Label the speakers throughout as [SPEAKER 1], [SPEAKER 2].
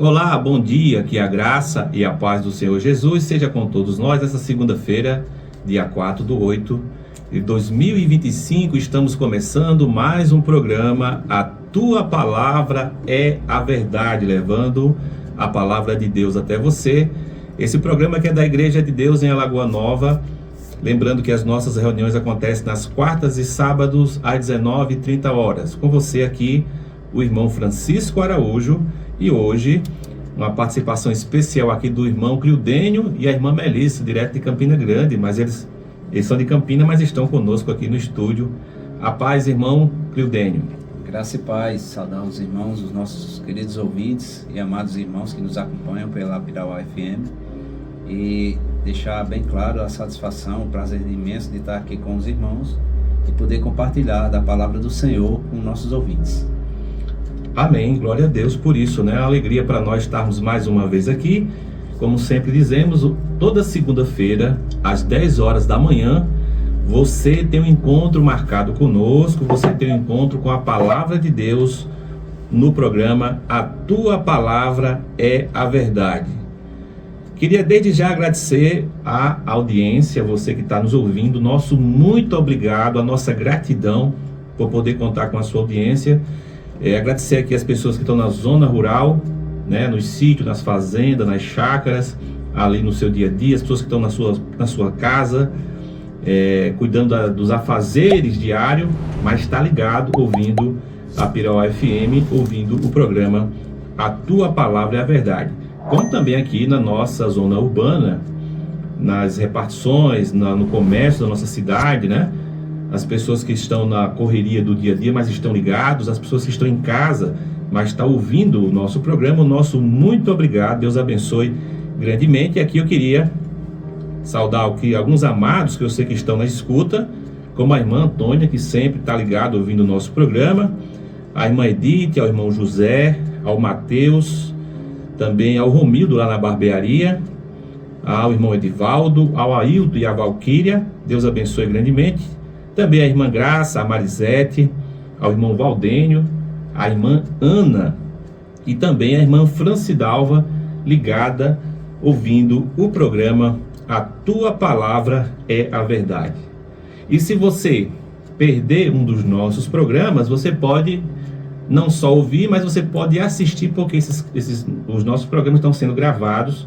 [SPEAKER 1] Olá, bom dia, que a graça e a paz do Senhor Jesus seja com todos nós. Nessa segunda-feira, dia 4/8 de 2025, estamos começando mais um programa, A Tua Palavra é a Verdade, levando a Palavra de Deus até você. Esse programa que é da Igreja de Deus em Alagoa Nova, lembrando que as nossas reuniões acontecem nas quartas e sábados às 19h30. Com você aqui, o irmão Francisco Araújo, e hoje uma participação especial aqui do irmão Cliudênio e a irmã Melissa, direto de Campina Grande, mas eles são de Campina, mas estão conosco aqui no estúdio. A paz, irmão Cliudênio.
[SPEAKER 2] Graça e paz, saudar os irmãos, os nossos queridos ouvintes e amados irmãos que nos acompanham pela Pirauá FM, e deixar bem claro a satisfação, o prazer imenso de estar aqui com os irmãos e poder compartilhar da palavra do Senhor com nossos ouvintes.
[SPEAKER 1] Amém, glória a Deus por isso, né? A alegria para nós estarmos mais uma vez aqui. Como sempre dizemos, toda segunda-feira, às 10 horas da manhã, você tem um encontro marcado conosco, você tem um encontro com a Palavra de Deus no programa A Tua Palavra é a Verdade. Queria desde já agradecer a audiência, você que está nos ouvindo, nosso muito obrigado, a nossa gratidão por poder contar com a sua audiência. Agradecer aqui as pessoas que estão na zona rural, né, nos sítios, nas fazendas, nas chácaras, ali no seu dia a dia, as pessoas que estão na sua casa, cuidando dos afazeres diários, mas está ligado, ouvindo a Pirauá FM, ouvindo o programa A Tua Palavra é a Verdade. Como também aqui na nossa zona urbana, nas repartições, no comércio da nossa cidade, né? As pessoas que estão na correria do dia a dia, mas estão ligados, as pessoas que estão em casa, mas estão ouvindo o nosso programa, o nosso muito obrigado, Deus abençoe grandemente. E aqui eu queria saudar aqui alguns amados que eu sei que estão na escuta, como a irmã Antônia, que sempre está ligado ouvindo o nosso programa, a irmã Edith, ao irmão José, ao Mateus, também ao Romildo lá na barbearia, ao irmão Edivaldo, ao Ailton e à Valquíria, Deus abençoe grandemente. Também a irmã Graça, a Marisete, ao irmão Valdênio, a irmã Ana e também a irmã Francidalva, ligada, ouvindo o programa A Tua Palavra é a Verdade. E se você perder um dos nossos programas, você pode não só ouvir, mas você pode assistir, porque os nossos programas estão sendo gravados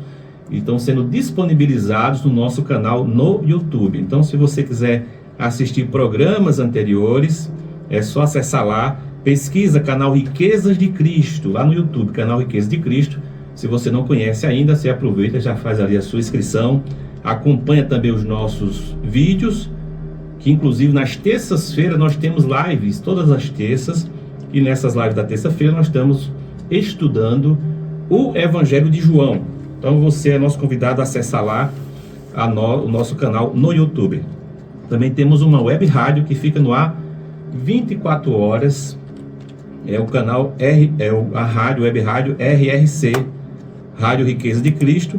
[SPEAKER 1] e estão sendo disponibilizados no nosso canal no YouTube. Então, se você quiser assistir programas anteriores, é só acessar lá, pesquisa canal Riquezas de Cristo, lá no YouTube, canal Riquezas de Cristo. Se você não conhece ainda, você aproveita, já faz ali a sua inscrição, acompanha também os nossos vídeos, que inclusive nas terças-feiras nós temos lives, todas as terças, e nessas lives da terça-feira nós estamos estudando o Evangelho de João. Então você é nosso convidado a acessar lá o nosso canal no YouTube. Também temos uma web rádio que fica no ar 24 horas. É o canal a rádio, web rádio RRC, Rádio Riqueza de Cristo.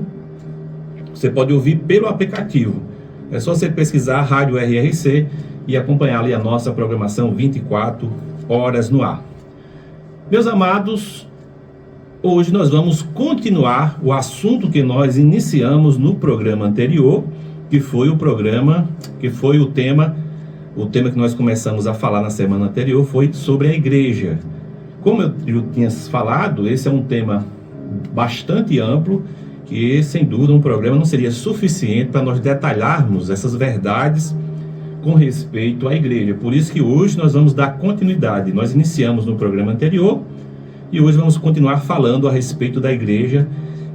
[SPEAKER 1] Você pode ouvir pelo aplicativo. É só você pesquisar Rádio RRC e acompanhar ali a nossa programação 24 horas no ar. Meus amados, hoje nós vamos continuar o assunto que nós iniciamos no programa anterior, que foi o tema que nós começamos a falar na semana anterior, foi sobre a igreja. Como eu tinha falado, esse é um tema bastante amplo, que sem dúvida um programa não seria suficiente para nós detalharmos essas verdades com respeito à igreja. Por isso que hoje nós vamos dar continuidade. Nós iniciamos no programa anterior e hoje vamos continuar falando a respeito da igreja,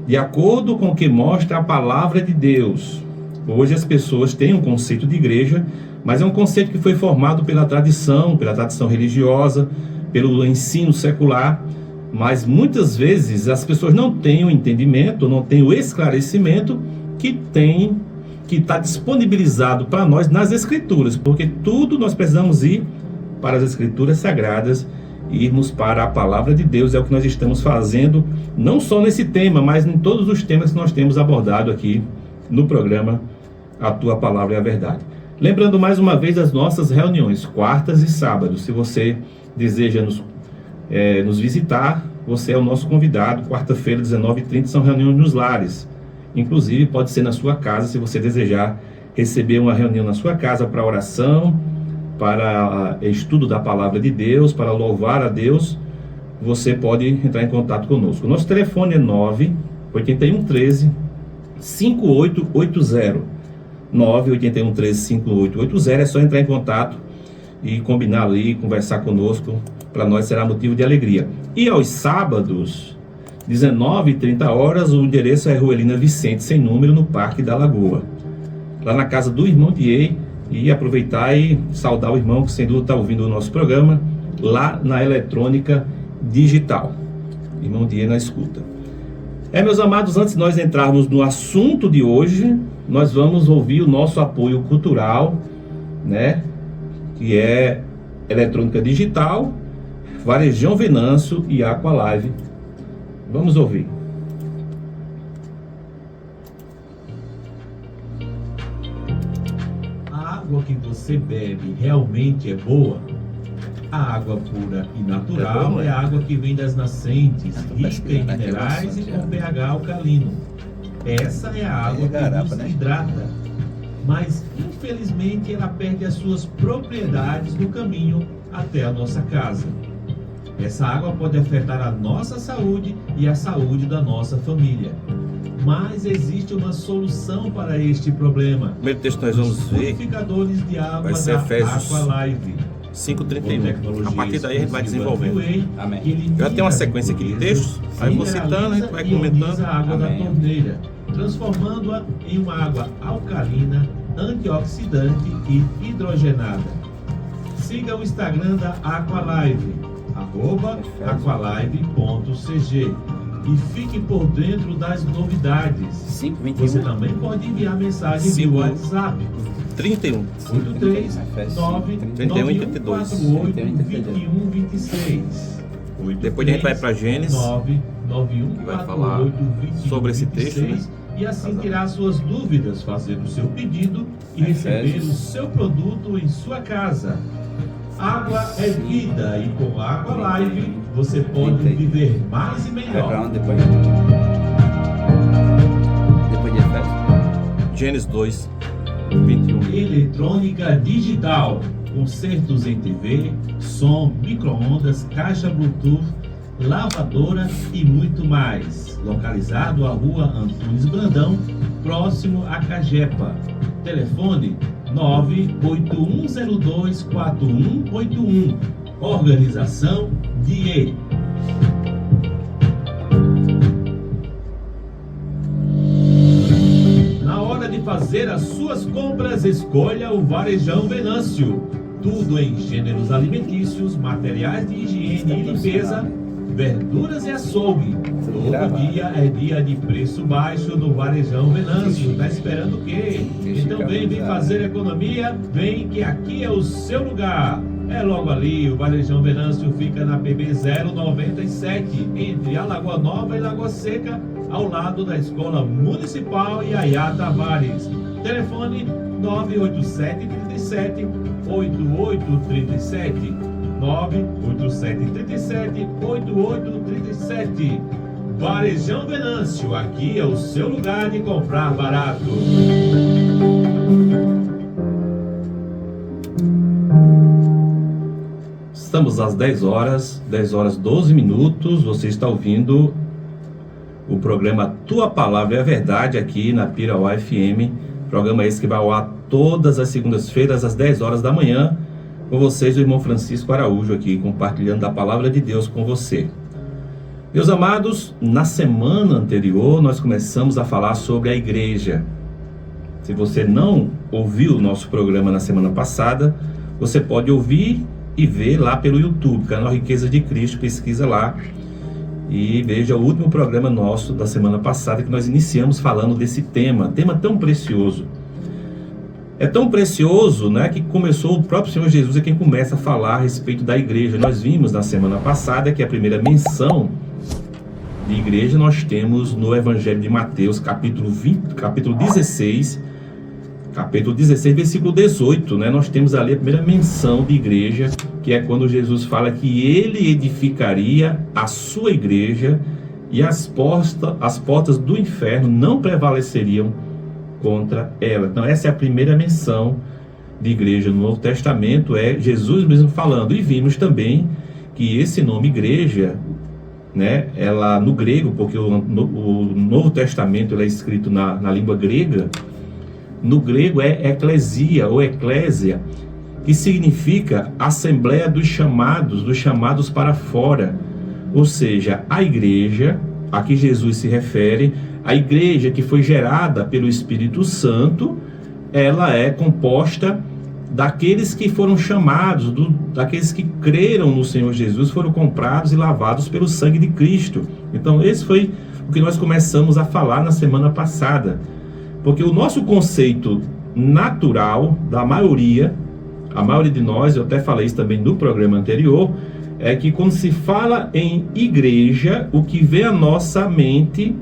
[SPEAKER 1] de acordo com o que mostra a palavra de Deus. Hoje as pessoas têm um conceito de igreja, mas é um conceito que foi formado pela tradição religiosa, pelo ensino secular, mas muitas vezes as pessoas não têm o entendimento, não têm o esclarecimento que está disponibilizado para nós nas Escrituras, porque tudo nós precisamos ir para as Escrituras Sagradas, irmos para a Palavra de Deus. É o que nós estamos fazendo, não só nesse tema, mas em todos os temas que nós temos abordado aqui no programa A Tua Palavra é a Verdade. Lembrando mais uma vez as nossas reuniões, quartas e sábados. Se você deseja nos visitar, você é o nosso convidado. Quarta-feira, 19h30, são reuniões nos lares. Inclusive, pode ser na sua casa, se você desejar receber uma reunião na sua casa para oração, para estudo da palavra de Deus, para louvar a Deus. Você pode entrar em contato conosco. Nosso telefone é 98113 5880. 98113 5880. É só entrar em contato e combinar ali, conversar conosco. Para nós será motivo de alegria. E aos sábados, 19h30, o endereço é Rua Elina Vicente, sem número, no Parque da Lagoa, lá na casa do irmão Diei. E aproveitar e saudar o irmão que sem dúvida está ouvindo o nosso programa lá na Eletrônica Digital. Irmão Diei na escuta. Meus amados, antes de nós entrarmos no assunto de hoje, nós vamos ouvir o nosso apoio cultural, né? Que é Eletrônica Digital, Varejão Venâncio e Aqualive. Vamos ouvir.
[SPEAKER 3] A água que você bebe realmente é boa? A água pura e natural é a água que vem das nascentes, rica em minerais e com pH alcalino. Essa é a água que nos hidrata. Mas, infelizmente, ela perde as suas propriedades no caminho até a nossa casa. Essa água pode afetar a nossa saúde e a saúde da nossa família. Mas existe uma solução para este problema.
[SPEAKER 1] O primeiro texto que nós vamos ver
[SPEAKER 3] purificadores de água
[SPEAKER 1] vai ser
[SPEAKER 3] da
[SPEAKER 1] Efésios
[SPEAKER 3] Aqualive.
[SPEAKER 1] 5:31. A partir daí a gente vai desenvolvendo.
[SPEAKER 2] Amém.
[SPEAKER 1] Já tem uma sequência aqui de textos, aí eu vou citando, a gente vai comentando.
[SPEAKER 3] A água
[SPEAKER 2] Amém.
[SPEAKER 3] da torneira, transformando-a em uma água alcalina, antioxidante e hidrogenada. Siga o Instagram da Aqualive, @aqualive.cg, e fique por dentro das novidades.
[SPEAKER 2] 5:21.
[SPEAKER 3] Você também pode enviar mensagem via WhatsApp
[SPEAKER 1] 31.
[SPEAKER 3] 839-9148-2126.
[SPEAKER 1] Depois a gente vai para Gênesis,
[SPEAKER 3] 991
[SPEAKER 1] que vai falar sobre esse texto, né?
[SPEAKER 3] E assim tirar suas dúvidas, fazer o seu pedido e receber o seu produto em sua casa. Água é vida e com a Aqualive você pode viver mais e melhor.
[SPEAKER 2] Depois de Efésios.
[SPEAKER 1] Gênesis 2:21.
[SPEAKER 3] Eletrônica Digital, consertos em TV, som, micro-ondas, caixa Bluetooth, lavadora e muito mais. Localizado à Rua Antunes Brandão, próximo a Cagepa. Telefone 981024181. Organização DIE. Na hora de fazer as suas compras, escolha o Varejão Venâncio. Tudo em gêneros alimentícios, materiais de higiene e limpeza, verduras e açougue. Todo dia é dia de preço baixo no Varejão Venâncio. Tá esperando o quê? Então vem fazer economia, vem que aqui é o seu lugar. É logo ali, o Varejão Venâncio fica na PB 097, entre a Lagoa Nova e Lagoa Seca, ao lado da Escola Municipal Yaya Tavares. Telefone 98737-8837. 98737-8837. Varejão Venâncio, aqui é o seu lugar de comprar barato.
[SPEAKER 1] Estamos às 10 horas 12 minutos. Você está ouvindo o programa Tua Palavra é a Verdade aqui na Pirauá FM. Programa esse que vai ao ar todas as segundas-feiras às 10 horas da manhã. Com vocês, o irmão Francisco Araújo aqui, compartilhando a Palavra de Deus com você. Meus amados, na semana anterior nós começamos a falar sobre a igreja. Se você não ouviu o nosso programa na semana passada, você pode ouvir e ver lá pelo YouTube, canal Riqueza de Cristo. Pesquisa lá e veja o último programa nosso da semana passada, que nós iniciamos falando desse tema tão precioso. É tão precioso, né, que começou o próprio Senhor Jesus é quem começa a falar a respeito da igreja. Nós vimos na semana passada que a primeira menção de igreja nós temos no Evangelho de Mateus, capítulo 16, capítulo 16, versículo 18, né? Nós temos ali a primeira menção de igreja, que é quando Jesus fala que ele edificaria a sua igreja e as portas do inferno não prevaleceriam contra ela. Então essa é a primeira menção de igreja no Novo Testamento, é Jesus mesmo falando. E vimos também que esse nome igreja, né, ela no grego, porque o Novo Testamento ele é escrito na língua grega, no grego é eclesia ou eclésia, que significa assembleia dos chamados para fora. Ou seja, a igreja a que Jesus se refere, a igreja que foi gerada pelo Espírito Santo, ela é composta daqueles que foram chamados, daqueles que creram no Senhor Jesus, foram comprados e lavados pelo sangue de Cristo. Então esse foi o que nós começamos a falar na semana passada, porque o nosso conceito natural da maioria, a maioria de nós, eu até falei isso também no programa anterior, é que quando se fala em igreja, o que vem à nossa mente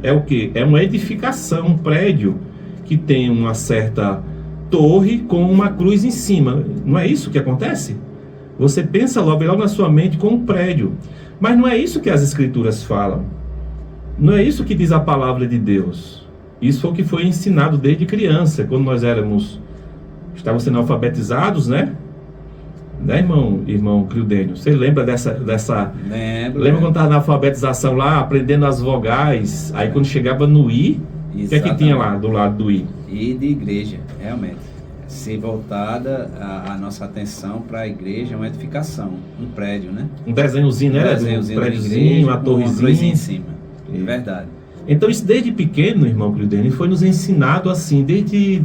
[SPEAKER 1] é o quê? É uma edificação, um prédio que tem uma certa torre com uma cruz em cima. Não é isso que acontece? Você pensa logo na sua mente com um prédio. Mas não é isso que as Escrituras falam. Não é isso que diz a palavra de Deus. Isso foi o que foi ensinado desde criança, quando nós estávamos sendo alfabetizados, né? Né, irmão Cliudênio? Você lembra dessa... Lembra quando estava na alfabetização lá, aprendendo as vogais, aí quando chegava no I, o que é que tinha lá do lado do I?
[SPEAKER 2] I de igreja, realmente. Se voltada a nossa atenção para a igreja, uma edificação, um prédio, né?
[SPEAKER 1] Um desenhozinho, né? Um prédiozinho, uma torrezinha
[SPEAKER 2] em cima. É verdade.
[SPEAKER 1] Então isso desde pequeno, irmão Cliudênio, foi nos ensinado assim, desde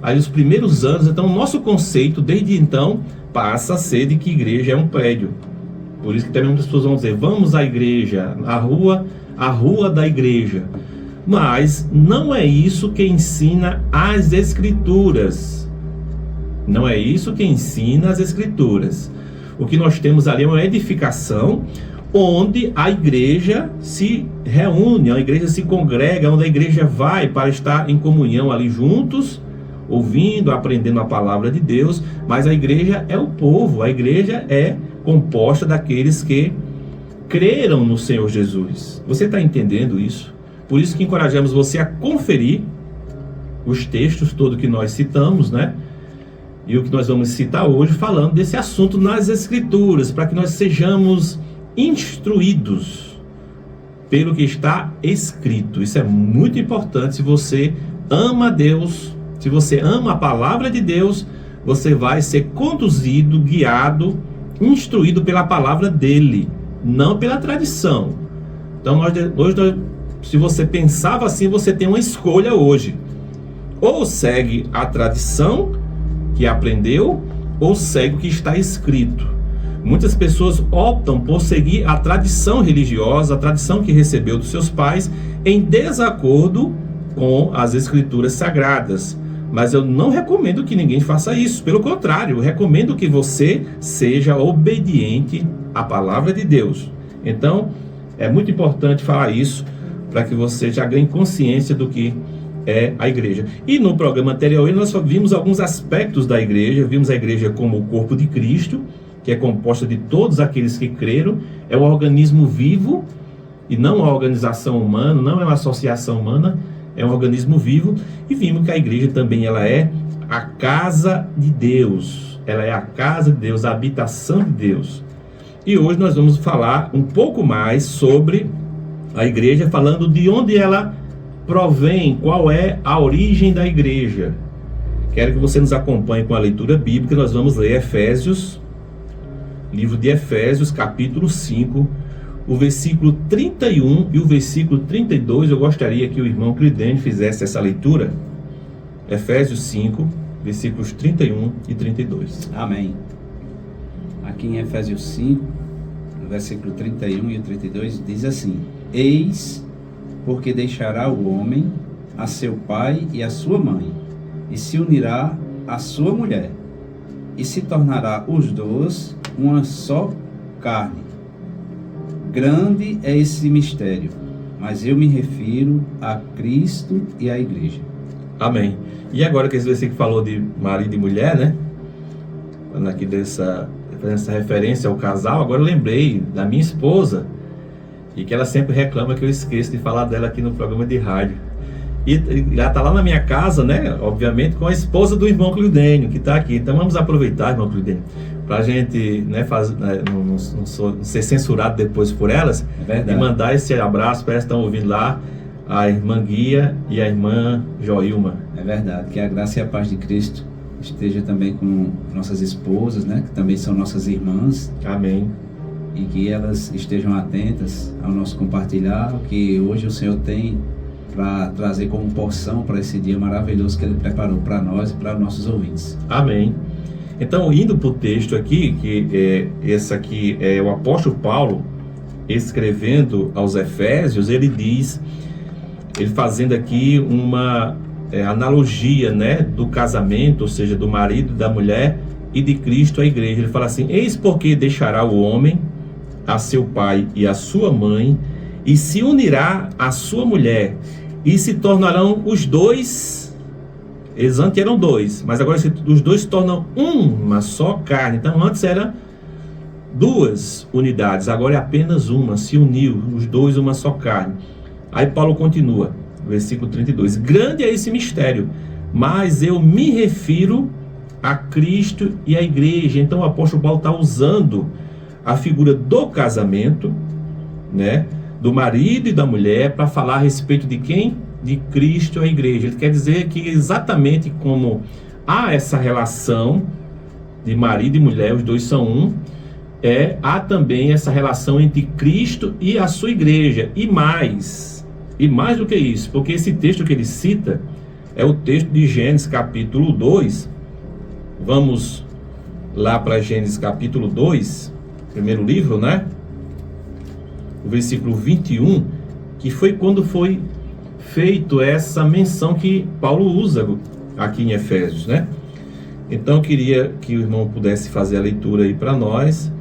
[SPEAKER 1] aí os primeiros anos. Então o nosso conceito, desde então, passa a ser de que igreja é um prédio. Por isso que também muitas pessoas vão dizer, vamos à igreja, a rua da igreja. Mas não é isso que ensina as Escrituras. Não é isso que ensina as Escrituras. O que nós temos ali é uma edificação onde a igreja se reúne, a igreja se congrega, onde a igreja vai para estar em comunhão ali juntos, ouvindo, aprendendo a palavra de Deus. Mas a igreja é o povo, a igreja é composta daqueles que creram no Senhor Jesus. Você está entendendo isso? Por isso que encorajamos você a conferir os textos todos que nós citamos, né? E o que nós vamos citar hoje, falando desse assunto nas Escrituras, para que nós sejamos instruídos pelo que está escrito. Isso é muito importante. Se você ama Deus, se você ama a palavra de Deus, você vai ser conduzido, guiado, instruído pela palavra dele, não pela tradição. Então hoje, se você pensava assim, você tem uma escolha hoje. Ou segue a tradição que aprendeu, ou segue o que está escrito. Muitas pessoas optam por seguir a tradição religiosa, a tradição que recebeu dos seus pais, em desacordo com as Escrituras sagradas. Mas eu não recomendo que ninguém faça isso. Pelo contrário, eu recomendo que você seja obediente à palavra de Deus. Então, é muito importante falar isso, para que você já ganhe consciência do que é a igreja. E no programa anterior nós só vimos alguns aspectos da igreja. Vimos a igreja como o corpo de Cristo, que é composta de todos aqueles que creram. É um organismo vivo e não uma organização humana, não é uma associação humana, é um organismo vivo. E vimos que a igreja também ela é a casa de Deus. Ela é a casa de Deus, a habitação de Deus. E hoje nós vamos falar um pouco mais sobre a igreja, falando de onde ela provém, qual é a origem da igreja. Quero que você nos acompanhe com a leitura bíblica. Nós vamos ler Efésios, livro de Efésios, capítulo 5, o versículo 31 e o versículo 32. Eu gostaria que o irmão Cliudênio fizesse essa leitura. Efésios 5, versículos 31 e 32.
[SPEAKER 2] Amém. Aqui em Efésios 5, no versículo 31 e 32, diz assim: Eis, porque deixará o homem a seu pai e a sua mãe, e se unirá à sua mulher, e se tornará os dois uma só carne. Grande é esse mistério, mas eu me refiro a Cristo e à igreja.
[SPEAKER 1] Amém. E agora que esse versículo falou de marido e mulher, né? Falando aqui essa referência ao casal, agora eu lembrei da minha esposa, e que ela sempre reclama que eu esqueço de falar dela aqui no programa de rádio. E ela está lá na minha casa, né? Obviamente, com a esposa do irmão Cliudênio, que está aqui. Então vamos aproveitar, irmão Cliudênio, para a gente, né, não ser censurado depois por elas, e mandar esse abraço para elas que estão ouvindo lá, a irmã Guia e a irmã Joilma.
[SPEAKER 2] É verdade, que a graça e a paz de Cristo esteja também com nossas esposas, né, que também são nossas irmãs.
[SPEAKER 1] Amém.
[SPEAKER 2] E que elas estejam atentas ao nosso compartilhar, o que hoje o Senhor tem para trazer como porção para esse dia maravilhoso que Ele preparou para nós e para nossos ouvintes.
[SPEAKER 1] Amém. Então, indo para o texto aqui, que esse aqui é o apóstolo Paulo escrevendo aos Efésios, ele diz, ele fazendo aqui uma analogia, né, do casamento, ou seja, do marido e da mulher, e de Cristo à igreja. Ele fala assim: eis porque deixará o homem a seu pai e a sua mãe, e se unirá à sua mulher, e se tornarão os dois. Eles antes eram dois, mas agora os dois se tornam uma só carne. Então antes eram duas unidades, agora é apenas uma, se uniu, os dois uma só carne. Aí Paulo continua, versículo 32, grande é esse mistério, mas eu me refiro a Cristo e a igreja. Então o apóstolo Paulo está usando a figura do casamento, né, do marido e da mulher, para falar a respeito de quem? De Cristo e a igreja. Ele quer dizer que exatamente como há essa relação de marido e mulher, os dois são um, há também essa relação entre Cristo e a sua igreja. E mais do que isso, porque esse texto que ele cita é o texto de Gênesis capítulo 2. Vamos lá para Gênesis capítulo 2, primeiro livro, né? O versículo 21, que foi quando foi feito essa menção que Paulo usa aqui em Efésios, né? Então eu queria que o irmão pudesse fazer a leitura aí para nós.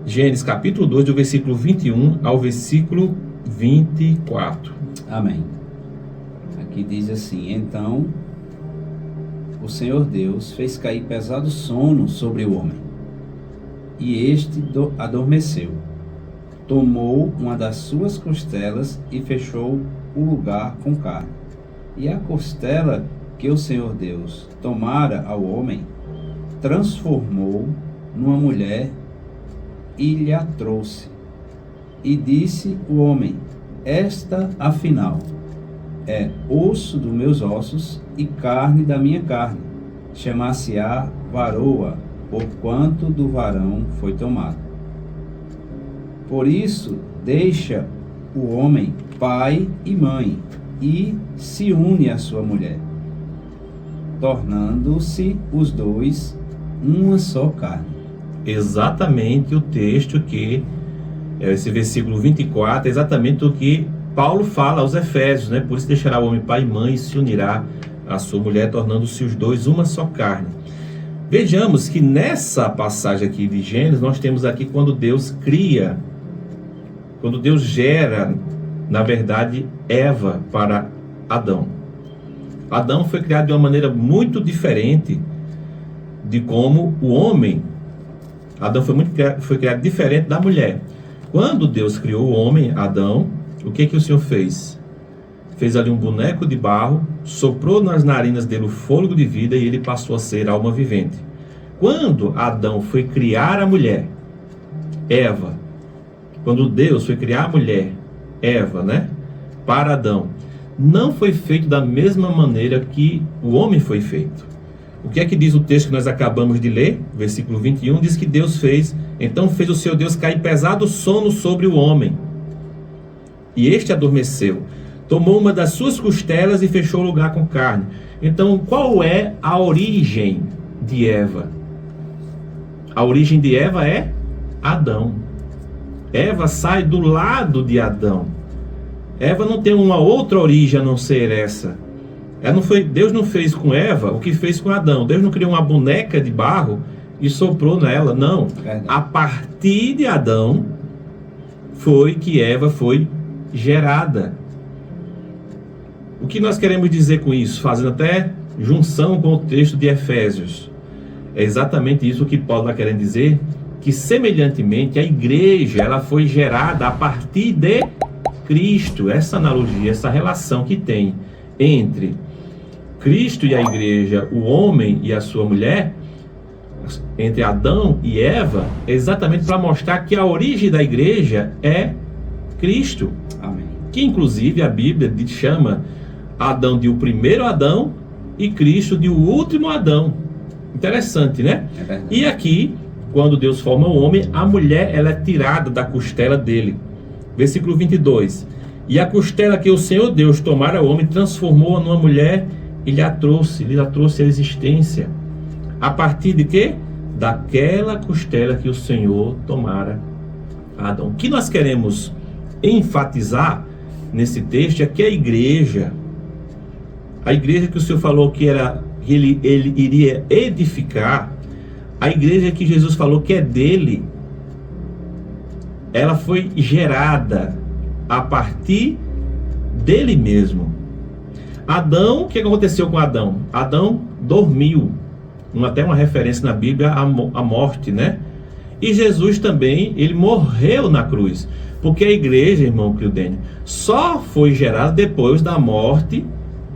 [SPEAKER 1] Gênesis capítulo 2, do versículo 21 ao versículo 24.
[SPEAKER 2] Amém. Aqui diz assim: então o Senhor Deus fez cair pesado sono sobre o homem, e este adormeceu. Tomou uma das suas costelas e fechou o lugar com carne. E a costela que o Senhor Deus tomara ao homem, transformou numa mulher e lhe a trouxe. E disse o homem: esta, afinal, é osso dos meus ossos e carne da minha carne. Chamar-se-á varoa, porquanto do varão foi tomado. Por isso, deixa o homem pai e mãe, e se une à sua mulher, tornando-se os dois uma só carne.
[SPEAKER 1] Exatamente o texto que, esse versículo 24, é exatamente o que Paulo fala aos Efésios, né? Por isso deixará o homem pai e mãe e se unirá à sua mulher, tornando-se os dois uma só carne. Vejamos que nessa passagem aqui de Gênesis, nós temos aqui quando Deus cria, quando Deus gera, na verdade, Eva para Adão. Adão foi criado de uma maneira muito diferente de como o homem. Adão foi criado diferente da mulher. Quando Deus criou o homem, Adão, o que o Senhor fez? Fez ali um boneco de barro, soprou nas narinas dele o fôlego de vida e ele passou a ser alma vivente. Quando Adão foi criar a mulher, Eva, quando Deus foi criar a mulher, Eva, né, para Adão, não foi feito da mesma maneira que o homem foi feito. O que é que diz o texto que nós acabamos de ler? Versículo 21, diz que Deus fez, então fez o seu Deus cair pesado sono sobre o homem, e este adormeceu. Tomou uma das suas costelas e fechou o lugar com carne. Então, qual é a origem de Eva? A origem de Eva é Adão. Eva sai do lado de Adão. Eva não tem uma outra origem a não ser essa. Deus não fez com Eva o que fez com Adão. Deus não criou uma boneca de barro e soprou nela. Não. A partir de Adão foi que Eva foi gerada. que nós queremos dizer com isso? Fazendo até junção com o texto de Efésios. É exatamente isso que Paulo está querendo dizer, que semelhantemente a igreja ela foi gerada a partir de Cristo. Essa analogia, essa relação que tem entre Cristo e a igreja, o homem e a sua mulher, entre Adão e Eva, é exatamente para mostrar que a origem da igreja é Cristo.
[SPEAKER 2] Amém.
[SPEAKER 1] Que inclusive a Bíblia chama Adão de o primeiro Adão e Cristo de o último Adão. Interessante, né?
[SPEAKER 2] É verdade.
[SPEAKER 1] E aqui, quando Deus forma o homem, a mulher ela é tirada da costela dele. Versículo 22. E a costela que o Senhor Deus tomara ao homem, transformou-a numa mulher e lhe a trouxe à existência. A partir de quê? Daquela costela que o Senhor tomara a Adão. O que nós queremos enfatizar nesse texto é que a igreja que o Senhor falou que ele iria edificar, a igreja que Jesus falou que é dele, ela foi gerada a partir dele mesmo. Adão, o que aconteceu com Adão? Adão dormiu, até uma referência na Bíblia à morte, né? E Jesus também, ele morreu na cruz, porque a igreja, irmão Cliodênio, só foi gerada depois da morte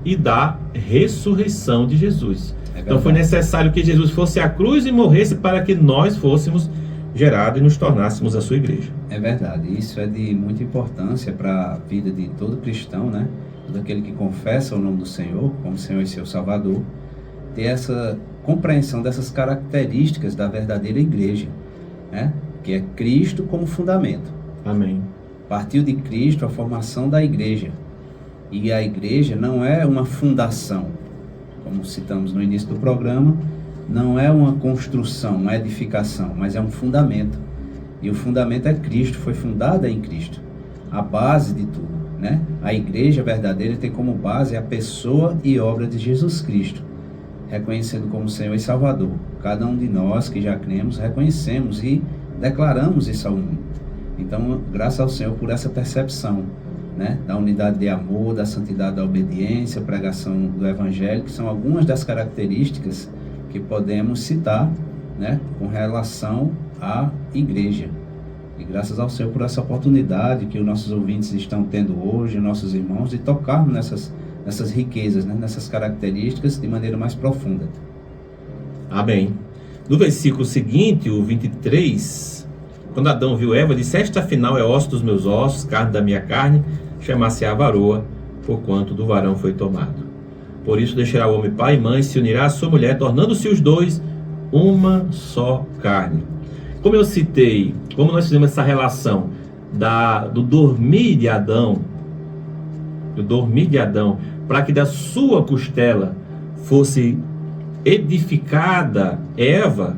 [SPEAKER 1] e da ressurreição de Jesus. Então foi necessário que Jesus fosse à cruz e morresse para que nós fôssemos gerados e nos tornássemos a sua igreja.
[SPEAKER 2] É verdade, isso é de muita importância para a vida de todo cristão, né? Todo aquele que confessa o nome do Senhor como Senhor e seu Salvador, ter essa compreensão dessas características da verdadeira igreja, né? Que é Cristo como fundamento.
[SPEAKER 1] Amém.
[SPEAKER 2] Partiu de Cristo a formação da igreja. E a igreja não é uma fundação, como citamos no início do programa, não é uma construção, uma edificação, mas é um fundamento. E o fundamento é Cristo, foi fundada em Cristo, a base de tudo, né? A igreja verdadeira tem como base a pessoa e obra de Jesus Cristo, reconhecendo como Senhor e Salvador. Cada um de nós que já cremos, reconhecemos e declaramos isso ao mundo. Então, graças ao Senhor por essa percepção, né, da unidade de amor, da santidade da obediência, pregação do Evangelho, que são algumas das características que podemos citar, né, com relação à igreja. E graças ao Senhor por essa oportunidade que os nossos ouvintes estão tendo hoje, nossos irmãos, de tocarmos nessas riquezas, né, nessas características de maneira mais profunda.
[SPEAKER 1] Amém. No versículo seguinte, o 23, quando Adão viu Eva, disse: esta afinal é osso dos meus ossos, carne da minha carne, chamar-se a varoa, porquanto do varão foi tomado. Por isso deixará o homem pai e mãe, se unirá à sua mulher, tornando-se os dois uma só carne. Como eu citei, como nós fizemos essa relação do dormir de Adão, para que da sua costela fosse edificada Eva,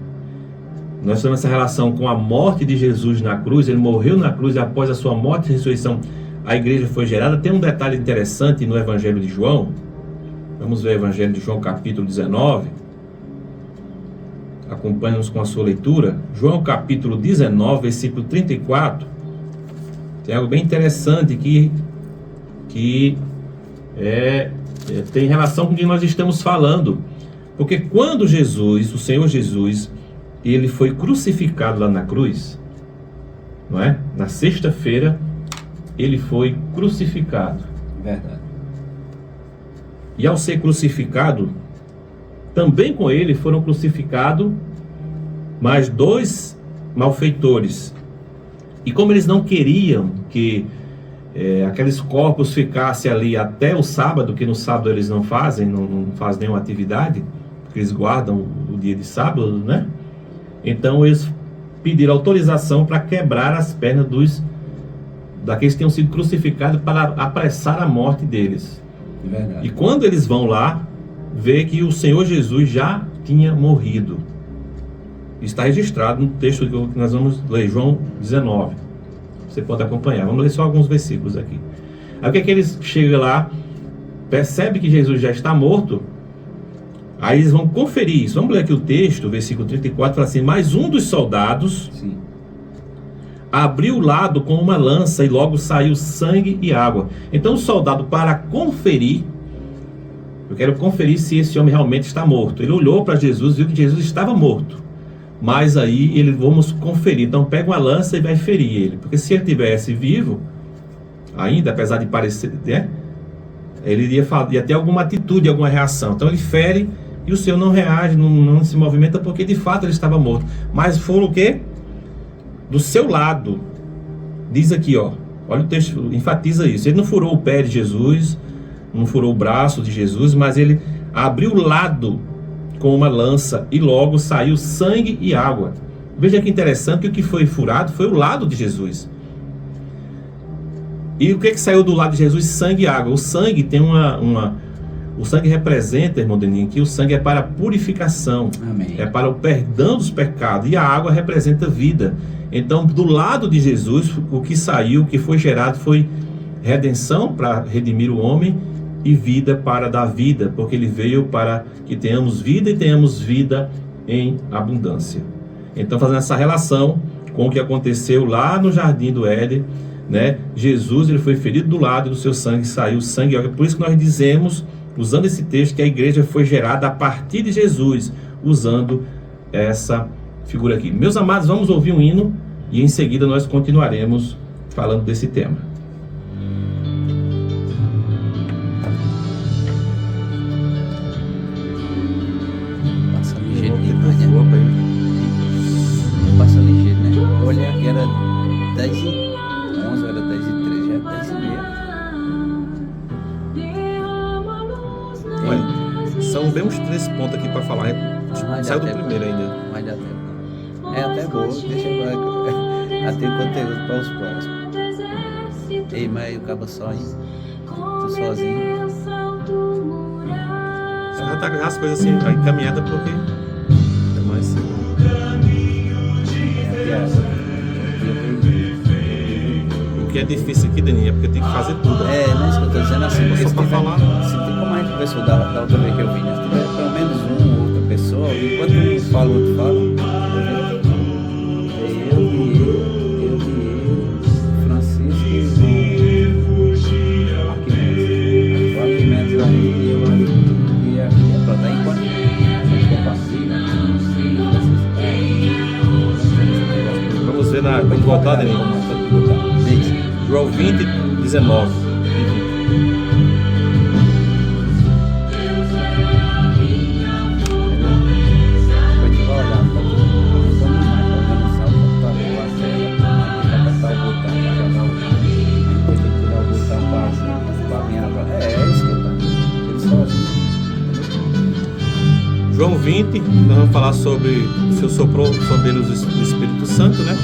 [SPEAKER 1] nós temos essa relação com a morte de Jesus na cruz. Ele morreu na cruz e após a sua morte e ressurreição a igreja foi gerada. Tem um detalhe interessante no Evangelho de João. Vamos ver o Evangelho de João capítulo 19. Acompanhe-nos com a sua leitura. João capítulo 19, versículo 34. Tem algo bem interessante que tem relação com o que nós estamos falando. Porque quando Jesus, o Senhor Jesus, ele foi crucificado lá na cruz, não é? Na sexta-feira, ele foi crucificado.
[SPEAKER 2] Verdade.
[SPEAKER 1] E ao ser crucificado, também com ele foram crucificados mais 2 malfeitores. E como eles não queriam que aqueles corpos ficassem ali até o sábado, que no sábado eles não fazem nenhuma atividade, porque eles guardam o dia de sábado, né? Então eles pediram autorização para quebrar as pernas daqueles que tinham sido crucificados, para apressar a morte deles.
[SPEAKER 2] Verdade.
[SPEAKER 1] E quando eles vão lá, vê que o Senhor Jesus já tinha morrido. Está registrado no texto que nós vamos ler, João 19. Você pode acompanhar. Vamos ler só alguns versículos aqui. Aí o que é que eles chegam lá, percebem que Jesus já está morto, aí eles vão conferir isso. Vamos ler aqui o texto, versículo 34, fala assim: mas um dos soldados abriu o lado com uma lança e logo saiu sangue e água. Então o soldado, para conferir Eu quero conferir se esse homem realmente está morto. Ele olhou para Jesus, viu que Jesus estava morto. Mas aí vamos conferir. Então pega uma lança e vai ferir ele. Porque se ele estivesse vivo, ainda, apesar de parecer, né, ele ia ter alguma atitude, alguma reação. Então ele fere e o Senhor não reage, não se movimenta, porque de fato ele estava morto. Mas foram o quê? Do seu lado. Diz aqui, ó. Olha o texto, enfatiza isso. Ele não furou o pé de Jesus, não furou o braço de Jesus, mas ele abriu o lado com uma lança e logo saiu sangue e água. Veja que interessante que o que foi furado foi o lado de Jesus. E o que saiu do lado de Jesus? Sangue e água. O sangue tem o sangue representa, irmão Deninho, que o sangue é para a purificação.
[SPEAKER 2] Amém.
[SPEAKER 1] É para o perdão dos pecados. E a água representa vida. Então, do lado de Jesus, o que saiu, o que foi gerado foi redenção para redimir o homem e vida para dar vida, porque ele veio para que tenhamos vida e tenhamos vida em abundância. Então, fazendo essa relação com o que aconteceu lá no Jardim do Éden, né? Jesus, ele foi ferido do lado, do seu sangue saiu sangue. Por isso que nós dizemos, usando esse texto, que a igreja foi gerada a partir de Jesus, usando essa figura aqui. Meus amados, vamos ouvir um hino e em seguida nós continuaremos falando desse tema.
[SPEAKER 2] Passa ligeiro demais, né? Passa ligeiro, né? Olha, aqui era 10h11, era 10h13, já é 10h30.
[SPEAKER 1] Olha, são bem uns 3 pontos aqui para falar. Saiu do primeiro ainda.
[SPEAKER 2] Mas dá tempo. É até boa, deixa eu ver. Até conteúdo para os próximos. Ei, mas o cabo só aí. Tô sozinho.
[SPEAKER 1] Só já tá com as coisas assim, encaminhada porque é mais seguro. O que é difícil aqui, Deninha, é porque tem que fazer tudo.
[SPEAKER 2] É, não é isso que eu tô dizendo assim. Porque
[SPEAKER 1] só
[SPEAKER 2] se
[SPEAKER 1] pra
[SPEAKER 2] tiver,
[SPEAKER 1] falar.
[SPEAKER 2] se tem, como a gente conversou da outra vez que eu vim, né? Se tiver pelo menos uma ou outra pessoa, enquanto um fala, o outro fala. Francisco e Arquimedes aí, e pronto, aí enquanto a gente compartilha.
[SPEAKER 1] Vamos ver vamos voltar, Deninha. João 20, 19. João 20, nós vamos falar sobre o Senhor soprou sobre eles o Espírito Santo, né?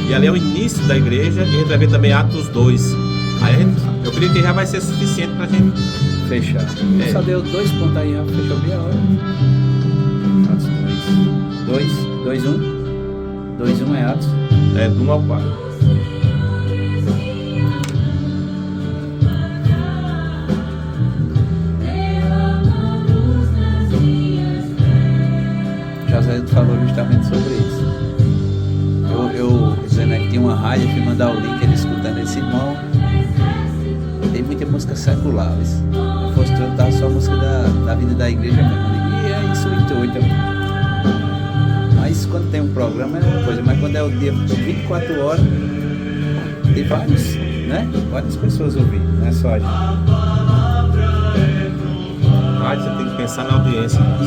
[SPEAKER 1] E ali é o início da igreja, e a gente vai ver também Atos 2. Aí eu creio que já vai ser suficiente pra gente
[SPEAKER 2] fechar. Só deu 2 pontos aí, já fechou meia hora. Atos 2, 2, 1 é Atos.
[SPEAKER 1] É, do 1 ao 4.
[SPEAKER 2] José falou justamente sobre isso. Eu dizendo que tinha uma rádio que mandar o link, ele escutando esse irmão. Tem muita música secular. Se fosse tratar só a música da vida da igreja mesmo. E é isso, 88. Mas quando tem um programa é uma coisa, mas quando é o dia 24 horas, tem vários, né? Várias pessoas ouvindo, não é só a gente.
[SPEAKER 1] Você tem que pensar na audiência.
[SPEAKER 2] E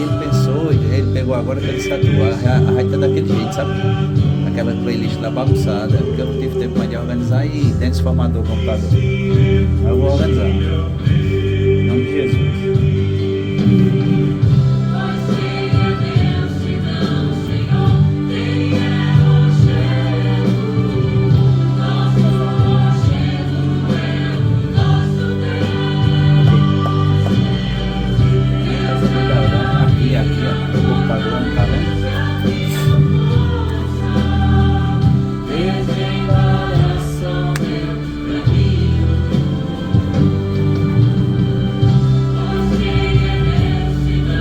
[SPEAKER 2] ele pensou, ele pegou agora que ele sabe, a rádio tá daquele jeito, sabe? Aquela playlist lá bagunçada, que eu não tive tempo mais de organizar e transformador o computador. Mas eu vou organizar. Em nome de Jesus.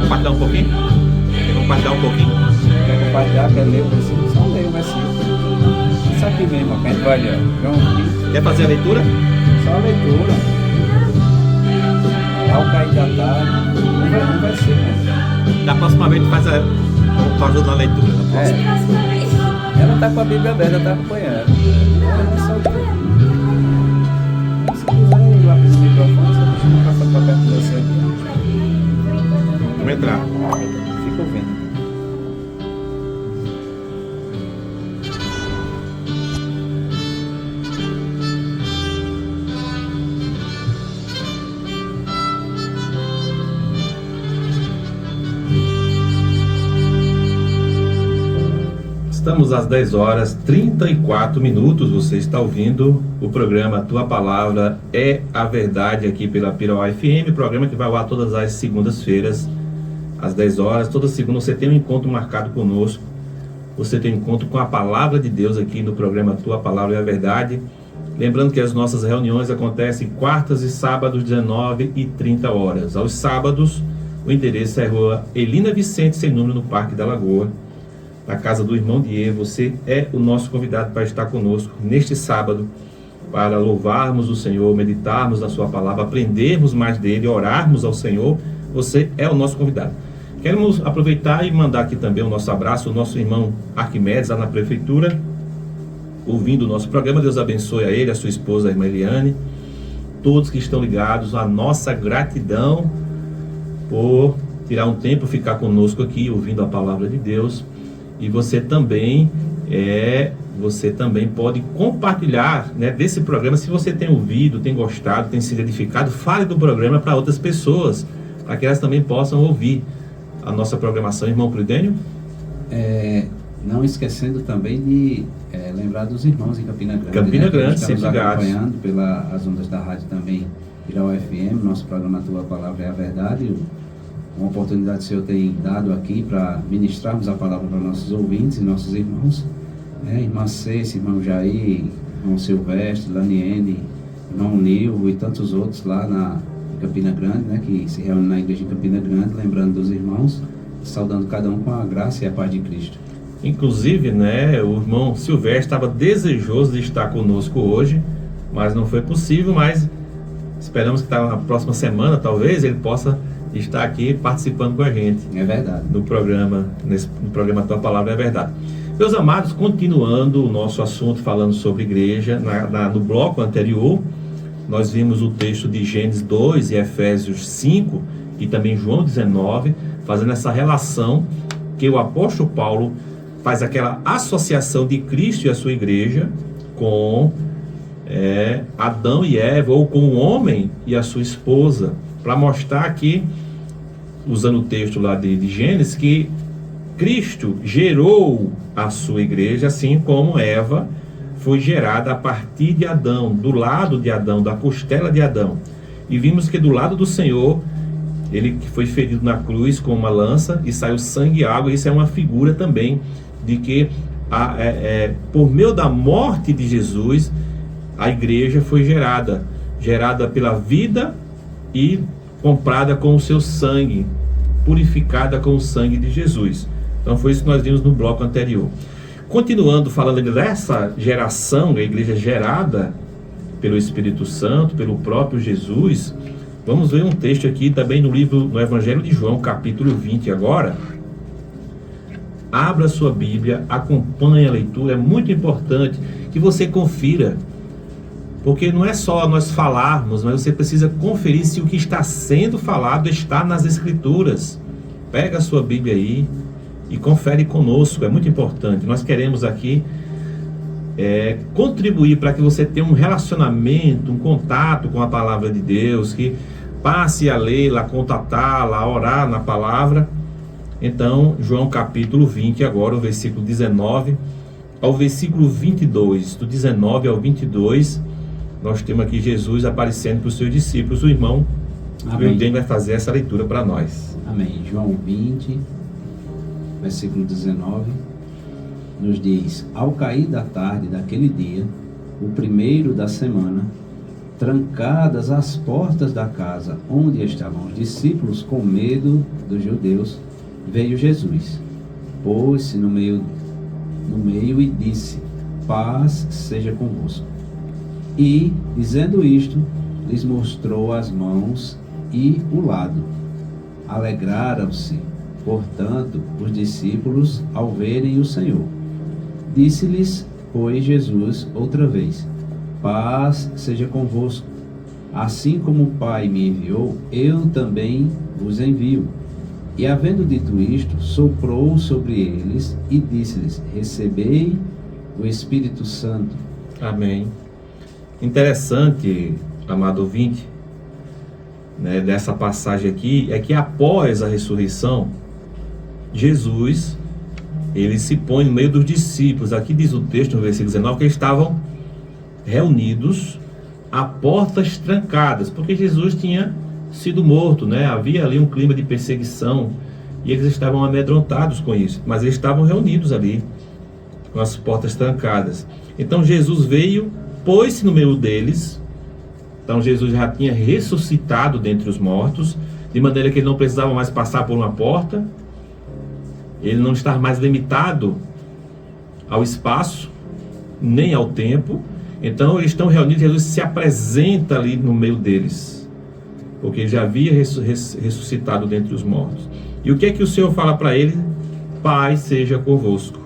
[SPEAKER 1] Compartilhar um pouquinho? Quer compartilhar um pouquinho?
[SPEAKER 2] Quer compartilhar, quer ler o versículo? Só ler o versículo. Isso aqui mesmo, ó, que a gente vai ler.
[SPEAKER 1] Quer fazer a leitura?
[SPEAKER 2] Só a leitura. ao cair da tarde, não vai ser, né?
[SPEAKER 1] Da próxima vez tu faz tu ajuda na leitura. Da próxima.
[SPEAKER 2] Ela tá com a Bíblia aberta, ela tá acompanhando. Se quiser ir lá pro microfone, você deixa eu passar pra perto de você aqui.
[SPEAKER 1] Vamos entrar.
[SPEAKER 2] Fica ouvindo.
[SPEAKER 1] Estamos às 10 horas 34 minutos. Você está ouvindo o programa Tua Palavra é a Verdade aqui pela Pirau FM, programa que vai ao ar todas as segundas-feiras às 10 horas. Toda segunda você tem um encontro marcado conosco. Você tem um encontro com a Palavra de Deus aqui no programa Tua Palavra é a Verdade. Lembrando que as nossas reuniões acontecem quartas e sábados 19h30 horas. Aos sábados, o endereço é Rua Elina Vicente, sem número, no Parque da Lagoa, na casa do irmão Diego. Você é o nosso convidado para estar conosco neste sábado, para louvarmos o Senhor, meditarmos na sua palavra, aprendermos mais dele, orarmos ao Senhor. Você é o nosso convidado. Queremos aproveitar e mandar aqui também o nosso abraço, o nosso irmão Arquimedes, lá na prefeitura, ouvindo o nosso programa. Deus abençoe a ele, a sua esposa, a irmã Eliane, todos que estão ligados. A nossa gratidão por tirar um tempo, ficar conosco aqui, ouvindo a palavra de Deus. E você também pode compartilhar, né, desse programa. Se você tem ouvido, tem gostado, tem sido edificado, fale do programa para outras pessoas, para que elas também possam ouvir a nossa programação. Irmão Prudênio?
[SPEAKER 2] Não esquecendo também de lembrar dos irmãos em Campina Grande.
[SPEAKER 1] Campina Grande,
[SPEAKER 2] estamos
[SPEAKER 1] sempre
[SPEAKER 2] acompanhando pelas ondas da rádio também, Pirau FM, nosso programa Tua Palavra é a Verdade. Uma oportunidade que o Senhor tem dado aqui para ministrarmos a palavra para nossos ouvintes e nossos irmãos, irmã Ceci, irmão Jair, irmão Silvestre, Laniene, irmão Nil e tantos outros lá na Campina Grande, né, que se reúnem na igreja de Campina Grande, lembrando dos irmãos, saudando cada um com a graça e a paz de Cristo.
[SPEAKER 1] Inclusive, né, o irmão Silvestre estava desejoso de estar conosco hoje, mas não foi possível. Mas esperamos que na próxima semana, talvez, ele possa estar aqui participando com a gente.
[SPEAKER 2] É verdade.
[SPEAKER 1] No programa Tua Palavra é Verdade. Meus amados, continuando o nosso assunto, falando sobre igreja, no bloco anterior, nós vimos o texto de Gênesis 2 e Efésios 5 e também João 19, fazendo essa relação que o apóstolo Paulo faz aquela associação de Cristo e a sua igreja com Adão e Eva, ou com o homem e a sua esposa, para mostrar que, usando o texto lá de Gênesis, que Cristo gerou a sua igreja, assim como Eva foi gerada a partir de Adão, do lado de Adão, da costela de Adão. E vimos que do lado do Senhor, ele foi ferido na cruz com uma lança e saiu sangue e água. Isso é uma figura também de que por meio da morte de Jesus, a igreja foi gerada pela vida e comprada com o seu sangue, purificada com o sangue de Jesus. Então foi isso que nós vimos no bloco anterior. Continuando falando dessa geração, a igreja gerada pelo Espírito Santo, pelo próprio Jesus, vamos ver um texto aqui também no Evangelho de João, capítulo 20 agora. Abra sua Bíblia, acompanhe a leitura. É muito importante que você confira, porque não é só nós falarmos, mas você precisa conferir se o que está sendo falado está nas Escrituras. Pega a sua Bíblia aí e confere conosco, é muito importante. Nós queremos aqui contribuir para que você tenha um relacionamento, um contato com a palavra de Deus, que passe a lê-la, a contatá-la, a orar na palavra. Então, João capítulo 20, agora o versículo 19 ao versículo 22, do 19 ao 22, nós temos aqui Jesus aparecendo para os seus discípulos. O irmão Prudênio vai fazer essa leitura para nós.
[SPEAKER 2] Amém. João 20, versículo 19, nos diz: ao cair da tarde daquele dia, o primeiro da semana, trancadas as portas da casa onde estavam os discípulos com medo dos judeus, veio Jesus, pôs-se no meio e disse: paz seja convosco. E, dizendo isto, lhes mostrou as mãos e o lado. Alegraram-se, portanto, os discípulos ao verem o Senhor. Disse-lhes, pois, Jesus outra vez: paz seja convosco. Assim como o Pai me enviou, eu também vos envio. E havendo dito isto, soprou sobre eles e disse-lhes: recebei o Espírito Santo.
[SPEAKER 1] Amém. Interessante, amado ouvinte, né, dessa passagem aqui, é que após a ressurreição, Jesus, ele se põe no meio dos discípulos. Aqui diz o texto, no versículo 19, que eles estavam reunidos a portas trancadas, porque Jesus tinha sido morto, né? Havia ali um clima de perseguição e eles estavam amedrontados com isso, mas eles estavam reunidos ali com as portas trancadas. Então Jesus veio, pôs-se no meio deles. Então Jesus já tinha ressuscitado dentre os mortos, de maneira que ele não precisava mais passar por uma porta, ele não está mais limitado ao espaço, nem ao tempo. Então eles estão reunidos, Jesus se apresenta ali no meio deles, porque ele já havia ressuscitado dentre os mortos. E o que é que o Senhor fala para ele? Paz seja convosco.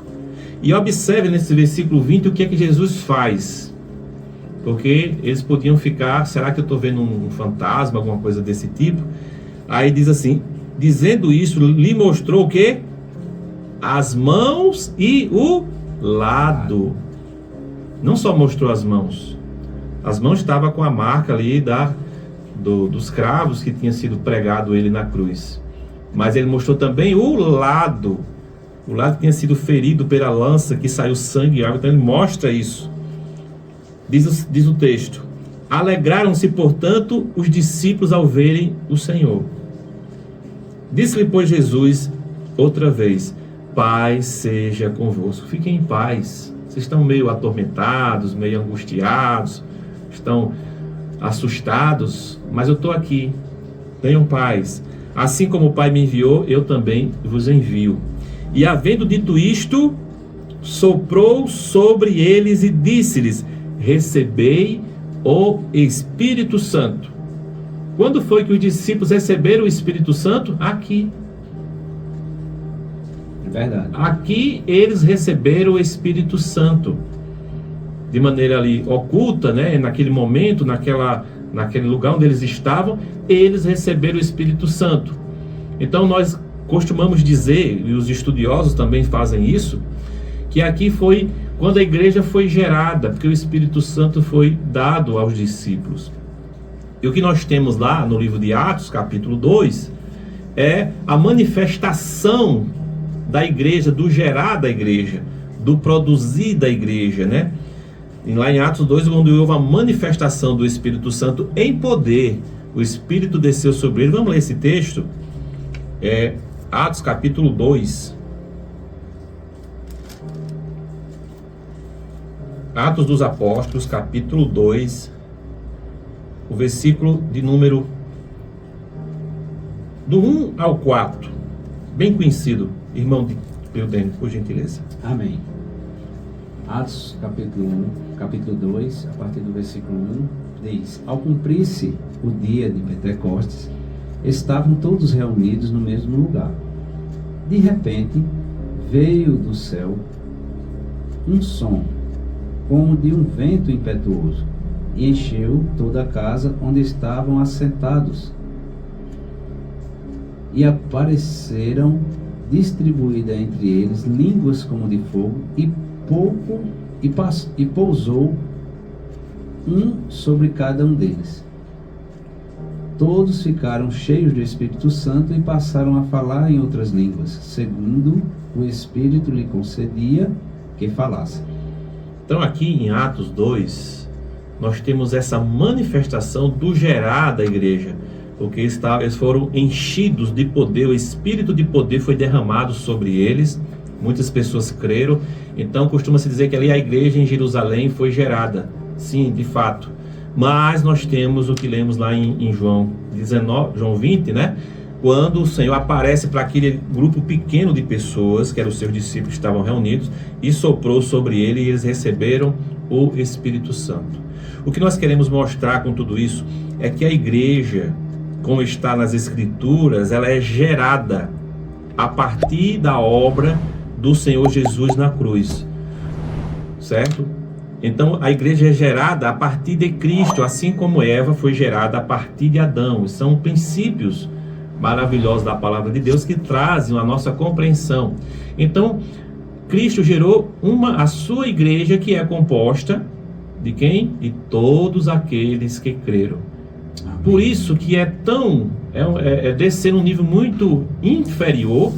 [SPEAKER 1] E observe nesse versículo 20 o que é que Jesus faz, porque eles podiam ficar: será que eu estou vendo um fantasma, alguma coisa desse tipo? Aí diz assim: dizendo isso, lhe mostrou o quê? As mãos e o lado. Não só mostrou as mãos estavam com a marca ali dos cravos que tinha sido pregado ele na cruz, mas ele mostrou também o lado que tinha sido ferido pela lança, que saiu sangue e água. Então ele mostra isso. Diz o texto: alegraram-se, portanto, os discípulos ao verem o Senhor. Disse-lhe, pois, Jesus outra vez: paz seja convosco. Fiquem em paz. Vocês estão meio atormentados, meio angustiados, estão assustados, mas eu estou aqui. Tenham paz. Assim como o Pai me enviou, eu também vos envio. E havendo dito isto, soprou sobre eles e disse-lhes: recebei o Espírito Santo. Quando foi que os discípulos receberam o Espírito Santo? Aqui.
[SPEAKER 2] Verdade.
[SPEAKER 1] Aqui eles receberam o Espírito Santo de maneira ali oculta, né? Naquele momento, naquele lugar onde eles estavam, eles receberam o Espírito Santo. Então nós costumamos dizer, e os estudiosos também fazem isso, que aqui foi quando a igreja foi gerada, porque o Espírito Santo foi dado aos discípulos. E o que nós temos lá no livro de Atos, capítulo 2, é a manifestação da igreja, do gerar da igreja, do produzir da igreja, né? E lá em Atos 2, quando houve a manifestação do Espírito Santo em poder, o Espírito desceu sobre ele. Vamos ler esse texto? Atos capítulo 2. Atos dos Apóstolos, capítulo 2, o versículo de número do 1 ao 4, bem conhecido. Irmão de Eudênio, por gentileza.
[SPEAKER 2] Amém. Atos capítulo 2, a partir do versículo 1, diz: ao cumprir-se o dia de Pentecostes, estavam todos reunidos no mesmo lugar. De repente, veio do céu um som, como de um vento impetuoso, e encheu toda a casa onde estavam assentados. E apareceram distribuída entre eles línguas como de fogo, e pousou um sobre cada um deles. Todos ficaram cheios do Espírito Santo e passaram a falar em outras línguas, segundo o Espírito lhe concedia que falassem.
[SPEAKER 1] Então aqui em Atos 2, nós temos essa manifestação do gerar da igreja, porque eles foram enchidos de poder, o Espírito de poder foi derramado sobre eles, muitas pessoas creram. Então costuma-se dizer que ali a igreja em Jerusalém foi gerada, sim, de fato. Mas nós temos o que lemos lá em João 20, né? Quando o Senhor aparece para aquele grupo pequeno de pessoas, que eram os seus discípulos que estavam reunidos, e soprou sobre ele, e eles receberam o Espírito Santo. O que nós queremos mostrar com tudo isso é que a igreja como está nas Escrituras, ela é gerada a partir da obra do Senhor Jesus na cruz, certo? Então a igreja é gerada a partir de Cristo, assim como Eva foi gerada a partir de Adão. São princípios maravilhosos da palavra de Deus que trazem a nossa compreensão. Então Cristo gerou a sua igreja, que é composta de quem? De todos aqueles que creram. Amém. Por isso que é descer um nível muito inferior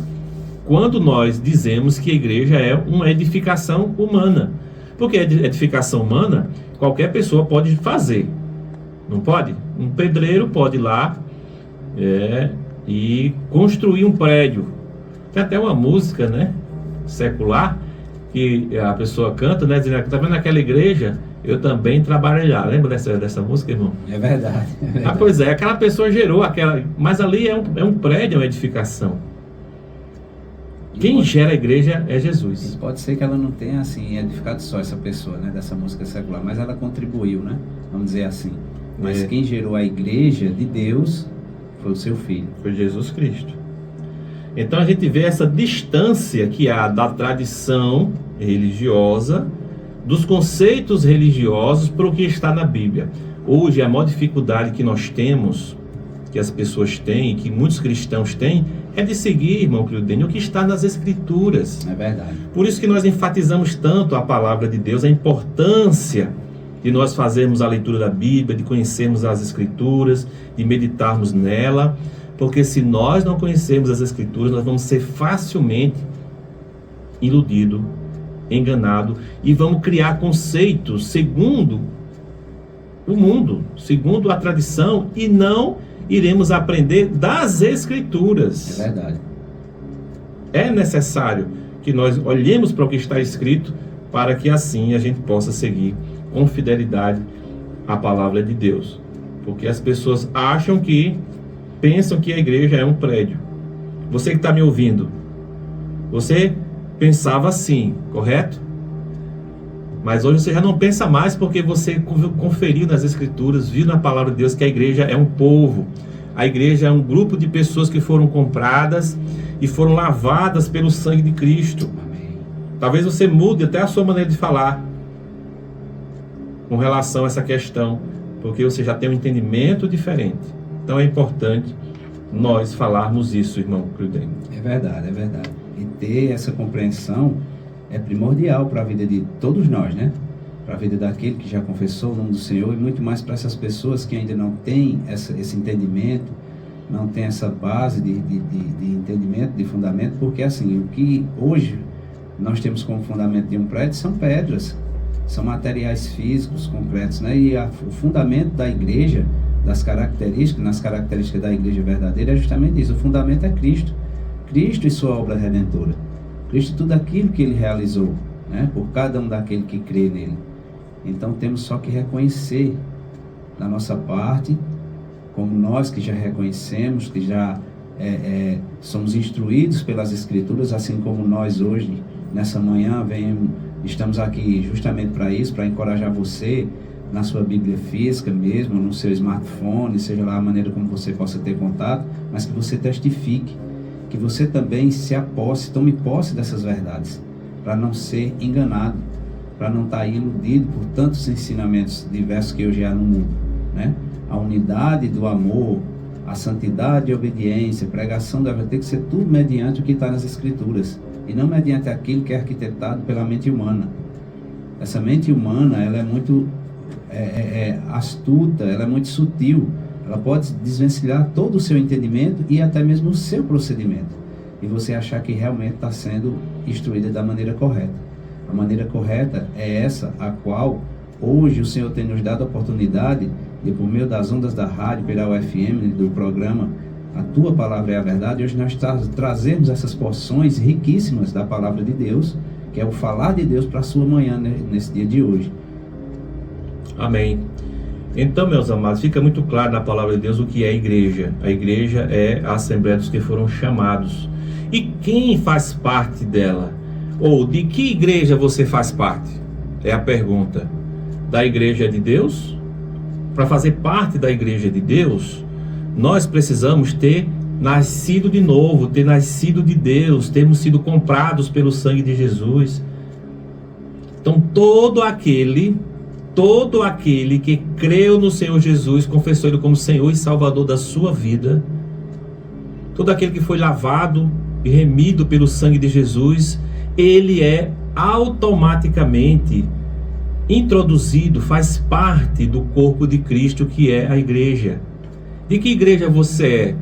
[SPEAKER 1] quando nós dizemos que a igreja é uma edificação humana. Porque edificação humana, qualquer pessoa pode fazer, não pode? Um pedreiro pode ir lá e construir um prédio. Tem até uma música, né, secular, que a pessoa canta, né, dizendo: tá vendo aquela igreja? Eu também trabalhei lá. Lembra dessa música, irmão?
[SPEAKER 2] É verdade.
[SPEAKER 1] Pois é, aquela pessoa gerou aquela, mas ali é um prédio, é uma edificação. Quem gera a igreja é Jesus.
[SPEAKER 2] Pode ser que ela não tenha assim edificado só essa pessoa, né, dessa música secular, mas ela contribuiu, né? Vamos dizer assim. Mas quem gerou a igreja de Deus foi o seu Filho.
[SPEAKER 1] Foi Jesus Cristo. Então a gente vê essa distância que há da tradição religiosa, dos conceitos religiosos para o que está na Bíblia. Hoje a maior dificuldade que nós temos, que as pessoas têm, que muitos cristãos têm, é de seguir, irmão Cliudênio, o que está nas Escrituras.
[SPEAKER 2] É verdade.
[SPEAKER 1] Por isso que nós enfatizamos tanto a palavra de Deus, a importância de nós fazermos a leitura da Bíblia, de conhecermos as Escrituras, de meditarmos nela, porque se nós não conhecermos as Escrituras, nós vamos ser facilmente iludidos, enganados, e vamos criar conceitos segundo o mundo, segundo a tradição, e não iremos aprender das Escrituras.
[SPEAKER 2] É verdade.
[SPEAKER 1] É necessário que nós olhemos para o que está escrito, para que assim a gente possa seguir com fidelidade a palavra de Deus. Porque as pessoas pensam que a igreja é um prédio. Você que está me ouvindo, você pensava assim, correto? Mas hoje você já não pensa mais, porque você conferiu nas Escrituras, viu na palavra de Deus que a igreja é um povo. A igreja é um grupo de pessoas que foram compradas e foram lavadas pelo sangue de Cristo.
[SPEAKER 2] Amém.
[SPEAKER 1] Talvez você mude até a sua maneira de falar com relação a essa questão, porque você já tem um entendimento diferente. Então é importante nós falarmos isso, irmão Cliudênio.
[SPEAKER 2] É verdade, é verdade. E ter essa compreensão é primordial para a vida de todos nós, né? Para a vida daquele que já confessou o nome do Senhor, e muito mais para essas pessoas que ainda não têm esse entendimento, não têm essa base de entendimento, de fundamento, porque assim, o que hoje nós temos como fundamento de um prédio são pedras, são materiais físicos, concretos, né? E o fundamento da igreja, nas características da igreja verdadeira, é justamente isso. O fundamento é Cristo. Cristo e sua obra redentora. Cristo e tudo aquilo que ele realizou, né, por cada um daquele que crê nele. Então temos só que reconhecer da nossa parte, como nós que já reconhecemos, que já somos instruídos pelas Escrituras, assim como nós hoje, nessa manhã, estamos aqui justamente para isso, para encorajar você na sua Bíblia física mesmo, no seu smartphone, seja lá a maneira como você possa ter contato, mas que você testifique, que você também tome posse dessas verdades, para não ser enganado, para não estar iludido por tantos ensinamentos diversos que hoje há no mundo, né? A unidade do amor, a santidade e a obediência, a pregação deve ter que ser tudo mediante o que está nas Escrituras, e não mediante aquilo que é arquitetado pela mente humana. Essa mente humana, ela é muito astuta, ela é muito sutil. Ela pode desvencilhar todo o seu entendimento e até mesmo o seu procedimento, e você achar que realmente está sendo instruída da maneira correta. A maneira correta é essa a qual hoje o Senhor tem nos dado a oportunidade de, por meio das ondas da rádio, pela UFM, do programa A Tua Palavra é a Verdade, hoje nós trazemos essas porções riquíssimas da Palavra de Deus, que é o falar de Deus para a sua manhã, né, nesse dia de hoje.
[SPEAKER 1] Amém. Então, meus amados, fica muito claro na palavra de Deus o que é a igreja. A igreja é a Assembleia dos que foram chamados. E quem faz parte dela? Ou de que igreja você faz parte? É a pergunta. Da igreja de Deus? Para fazer parte da igreja de Deus, Nós precisamos ter nascido de novo, ter nascido de Deus, termos sido comprados pelo sangue de Jesus. Então todo aquele que creu no Senhor Jesus, confessou Ele como Senhor e Salvador da sua vida, todo aquele que foi lavado e remido pelo sangue de Jesus, ele é automaticamente introduzido, faz parte do corpo de Cristo, que é a igreja. De que igreja você é?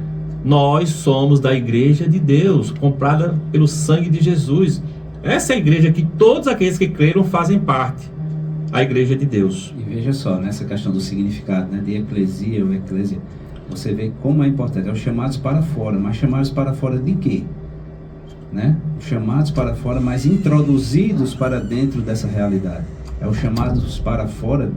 [SPEAKER 1] Nós somos da igreja de Deus, comprada pelo sangue de Jesus. Essa é a igreja que todos aqueles que creram fazem parte, a igreja de Deus.
[SPEAKER 2] E veja só, nessa questão do significado, né, de eclesia ou eclésia, você vê como é importante. É os chamados para fora, mas chamados para fora de quê? Né? Os chamados para fora, mas introduzidos para dentro dessa realidade. É os chamados para fora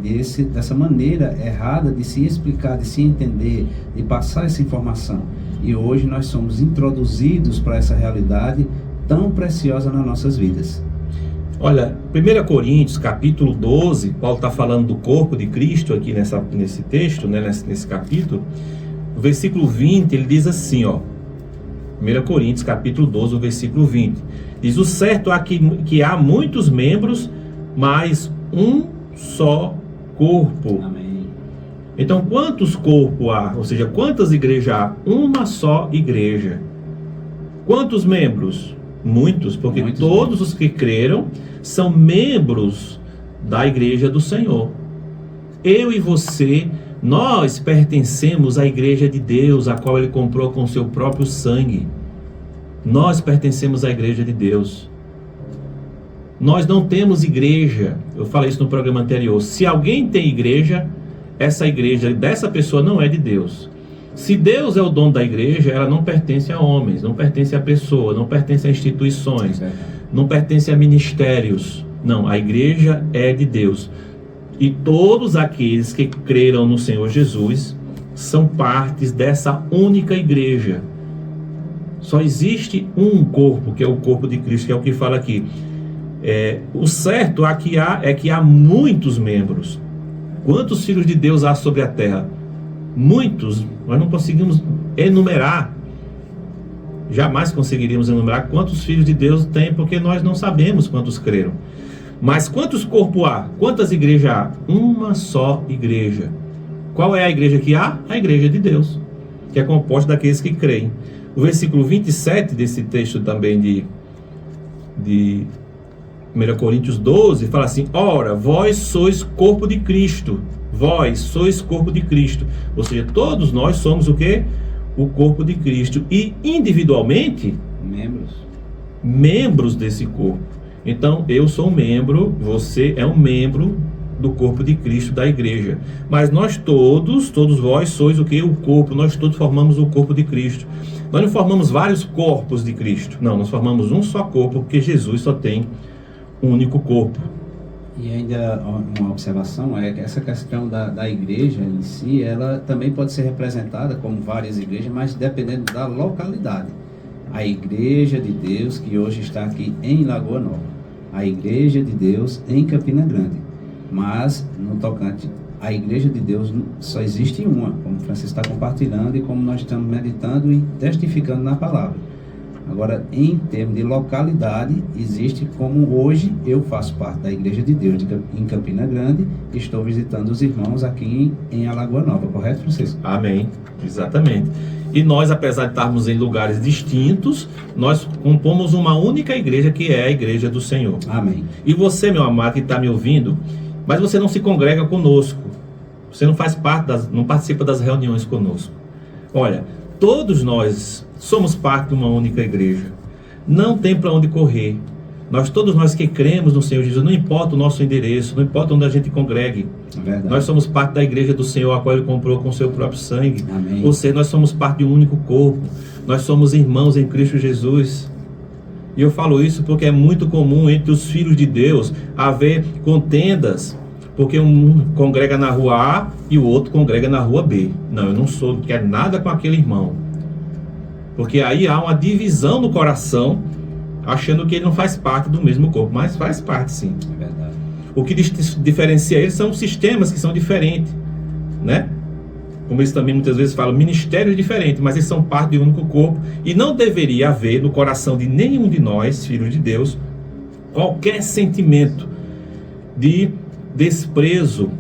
[SPEAKER 2] dessa maneira errada de se explicar, de se entender, de passar essa informação. E hoje nós somos introduzidos para essa realidade tão preciosa nas nossas vidas.
[SPEAKER 1] Olha, 1 Coríntios, capítulo 12, Paulo está falando do corpo de Cristo aqui nesse texto, né, nesse capítulo. O versículo 20, ele diz assim, ó, 1 Coríntios, capítulo 12, o versículo 20. Diz: o certo é que há muitos membros, mas um só corpo.
[SPEAKER 2] Amém.
[SPEAKER 1] Então, quantos corpos há? Ou seja, quantas igrejas há? Uma só igreja. Quantos membros? Muitos, porque todos os que creram são membros da igreja do Senhor. Eu e você, nós pertencemos à igreja de Deus, a qual Ele comprou com o seu próprio sangue. Nós pertencemos à igreja de Deus. Nós não temos igreja. Eu falei isso no programa anterior. Se alguém tem igreja, essa igreja dessa pessoa não é de Deus. Se Deus é o dono da igreja, ela não pertence a homens, não pertence a pessoa, não pertence a instituições, não pertence a ministérios. Não, a igreja é de Deus. E todos aqueles que creram no Senhor Jesus são partes dessa única igreja. Só existe um corpo, que é o corpo de Cristo, que é o que fala aqui. O certo é que há muitos membros. Quantos filhos de Deus há sobre a terra? Muitos. Nós não conseguimos enumerar. Jamais conseguiríamos enumerar quantos filhos de Deus tem, porque nós não sabemos quantos creram. Mas quantos corpos há? Quantas igrejas há? Uma só igreja. Qual é a igreja que há? A igreja de Deus, que é composta daqueles que creem. O versículo 27 desse texto também de 1 Coríntios 12 fala assim: ora, vós sois corpo de Cristo. Vós sois corpo de Cristo. Ou seja, todos nós somos o quê? O corpo de Cristo. E individualmente, membros desse corpo. Então, eu sou um membro, você é um membro do corpo de Cristo, da igreja. Mas nós todos vós sois o quê? O corpo. Nós todos formamos o corpo de Cristo. Nós não formamos vários corpos de Cristo. Não, nós formamos um só corpo, porque Jesus só tem um único corpo.
[SPEAKER 2] E ainda uma observação é que essa questão da igreja em si, ela também pode ser representada como várias igrejas, mas dependendo da localidade. A igreja de Deus, que hoje está aqui em Lagoa Nova, a igreja de Deus em Campina Grande, mas no tocante, a igreja de Deus só existe uma, como o Francisco está compartilhando e como nós estamos meditando e testificando na palavra. Agora, em termos de localidade, existe como hoje eu faço parte da Igreja de Deus em Campina Grande e estou visitando os irmãos aqui em Alagoa Nova, correto, Francisco?
[SPEAKER 1] Amém, exatamente. E nós, apesar de estarmos em lugares distintos, nós compomos uma única igreja, que é a igreja do Senhor.
[SPEAKER 2] Amém.
[SPEAKER 1] E você, meu amado, que está me ouvindo, mas você não se congrega conosco, você não faz parte não participa das reuniões conosco. Olha, todos nós somos parte de uma única igreja. Não tem para onde correr. Todos nós que cremos no Senhor Jesus, não importa o nosso endereço, não importa onde a gente congregue.
[SPEAKER 2] Verdade.
[SPEAKER 1] Nós somos parte da igreja do Senhor, a qual Ele comprou com o seu próprio sangue.
[SPEAKER 2] Amém.
[SPEAKER 1] Ou seja, nós somos parte de um único corpo. Nós somos irmãos em Cristo Jesus. E eu falo isso porque é muito comum entre os filhos de Deus haver contendas, porque um congrega na rua A e o outro congrega na rua B. Não, eu não quero nada com aquele irmão. Porque aí há uma divisão no coração, achando que ele não faz parte do mesmo corpo, mas faz parte sim.
[SPEAKER 2] É verdade.
[SPEAKER 1] O que diferencia eles são sistemas que são diferentes, né? como eles também muitas vezes falam, ministérios diferentes, mas eles são parte de um único corpo, e não deveria haver no coração de nenhum de nós, filhos de Deus, qualquer sentimento de desprezo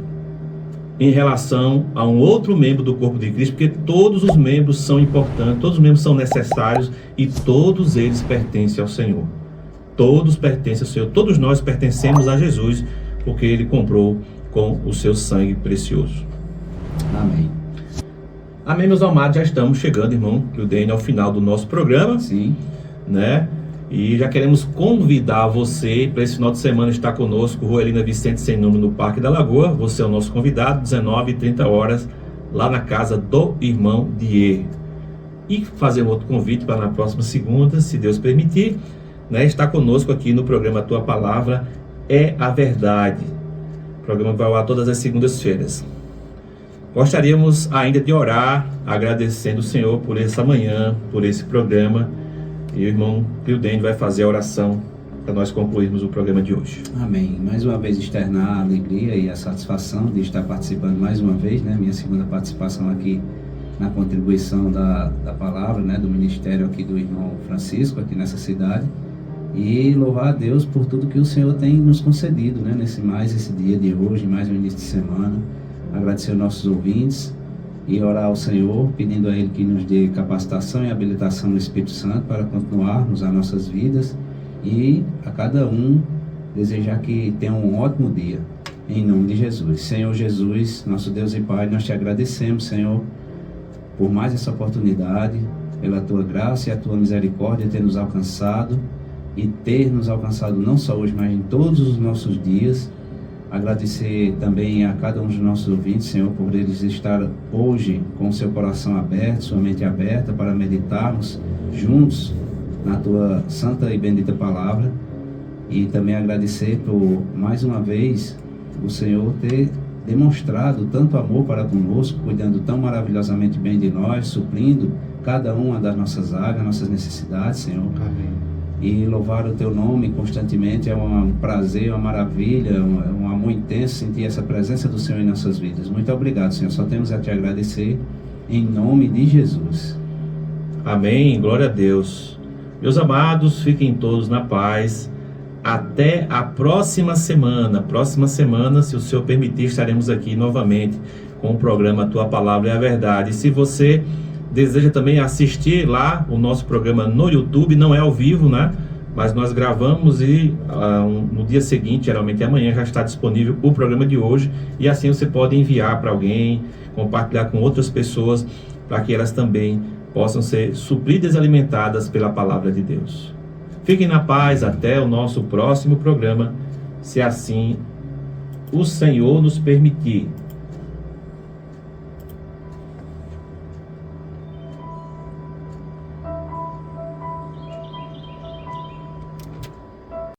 [SPEAKER 1] em relação a um outro membro do corpo de Cristo, porque todos os membros são importantes, todos os membros são necessários e todos eles pertencem ao Senhor. Todos pertencem ao Senhor, todos nós pertencemos a Jesus, porque Ele comprou com o seu sangue precioso.
[SPEAKER 2] Amém.
[SPEAKER 1] Amém, meus amados, já estamos chegando, irmão Cleudênio, ao final do nosso programa.
[SPEAKER 2] Sim.
[SPEAKER 1] Né? E já queremos convidar você para esse final de semana estar conosco, Rua Helena Vicente Sem Número, no Parque da Lagoa. Você é o nosso convidado, 19h30, lá na casa do irmão Dier. E fazer um outro convite para na próxima segunda, se Deus permitir, né, estar conosco aqui no programa Tua Palavra é a Verdade. O programa vai ao ar todas as segundas-feiras. Gostaríamos ainda de orar, agradecendo o Senhor por essa manhã, por esse programa. E o irmão Cleudênio vai fazer a oração para nós concluirmos o programa de hoje.
[SPEAKER 2] Amém. Mais uma vez externar a alegria e a satisfação de estar participando mais uma vez, né? Minha segunda participação aqui na contribuição da palavra, né? Do ministério aqui do irmão Francisco, aqui nessa cidade. E louvar a Deus por tudo que o Senhor tem nos concedido, né? Esse dia de hoje, mais um início de semana. Agradecer aos nossos ouvintes e orar ao Senhor, pedindo a Ele que nos dê capacitação e habilitação no Espírito Santo para continuarmos as nossas vidas, e a cada um desejar que tenha um ótimo dia, em nome de Jesus. Senhor Jesus, nosso Deus e Pai, nós te agradecemos, Senhor, por mais essa oportunidade, pela tua graça e a tua misericórdia ter nos alcançado, e ter nos alcançado não só hoje, mas em todos os nossos dias. Agradecer também a cada um dos nossos ouvintes, Senhor, por eles estar hoje com o seu coração aberto, sua mente aberta, para meditarmos juntos na Tua santa e bendita palavra. E também agradecer por, mais uma vez, o Senhor ter demonstrado tanto amor para conosco, cuidando tão maravilhosamente bem de nós, suprindo cada uma das nossas áreas, nossas necessidades, Senhor.
[SPEAKER 1] Amém.
[SPEAKER 2] E louvar o Teu nome constantemente é um prazer, uma maravilha, um amor intenso sentir essa presença do Senhor em nossas vidas. Muito obrigado, Senhor. Só temos a Te agradecer em nome de Jesus.
[SPEAKER 1] Amém. Glória a Deus. Meus amados, fiquem todos na paz. Até a próxima semana. Próxima semana, se o Senhor permitir, estaremos aqui novamente com o programa Tua Palavra é a Verdade. E se você deseja também assistir lá o nosso programa no YouTube, não é ao vivo, né? Mas nós gravamos e no dia seguinte, geralmente amanhã, já está disponível o programa de hoje. E assim você pode enviar para alguém, compartilhar com outras pessoas, para que elas também possam ser supridas e alimentadas pela palavra de Deus. Fiquem na paz até o nosso próximo programa, se assim o Senhor nos permitir.